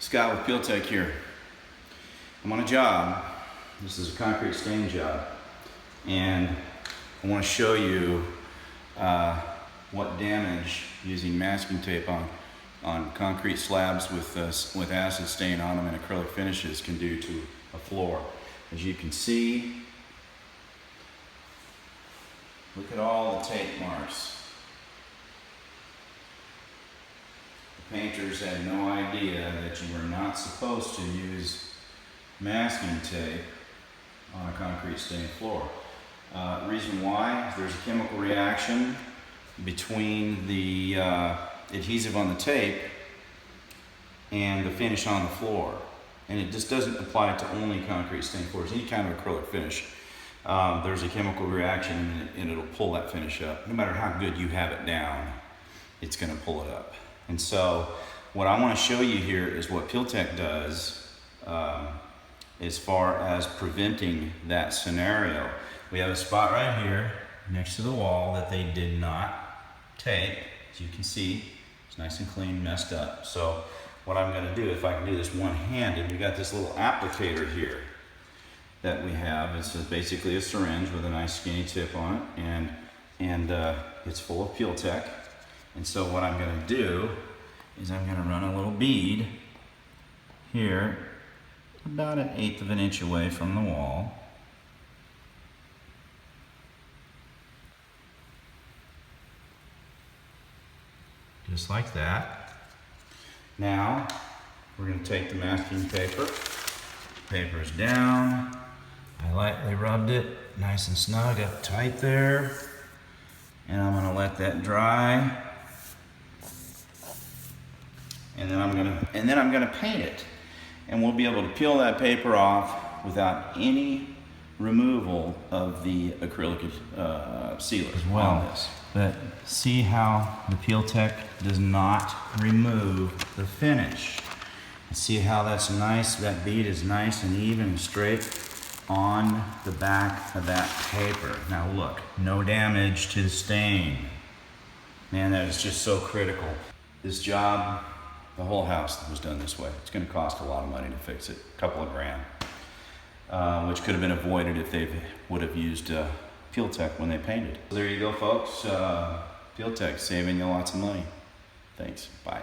Scott with Peel-Tek here. I'm on a job. This is a concrete stain job, and I want to show you what damage using masking tape on concrete slabs with acid stain on them and acrylic finishes can do to a floor. As you can see, look at all the tape marks. The painters had no idea that you were not supposed to use masking tape on a concrete stained floor. Reason why is there's a chemical reaction between the adhesive on the tape and the finish on the floor. And it just doesn't apply to only concrete stained floors, any kind of acrylic finish. There's a chemical reaction and it'll pull that finish up. No matter how good you have it down, it's gonna pull it up. And so what I wanna show you here is what Peel-Tek does as far as preventing that scenario. We have a spot right here next to the wall that they did not tape. As you can see, it's nice and clean, messed up. So what I'm gonna do, if I can do this one-handed, we got this little applicator here that we have. It's basically a syringe with a nice skinny tip on it, and it's full of Peel-Tek. And so what I'm gonna do is I'm gonna run a little bead here, about 1/8 of an inch away from the wall. Just like that. Now, we're going to take the masking paper. Paper's down. I lightly rubbed it, nice and snug up tight there. And I'm going to let that dry. And then I'm going to paint it. And we'll be able to peel that paper off without any removal of the acrylic sealer as well. On this. But see how the Peel-Tek does not remove the finish. And see how that's nice, that bead is nice and even and straight on the back of that paper. Now look, no damage to the stain. Man, that is just so critical. This job, the whole house was done this way. It's gonna cost a lot of money to fix it, a couple of grand, which could have been avoided if they would have used Peel-Tek when they painted. So there you go, folks. Peel-Tek saving you lots of money. Thanks. Bye.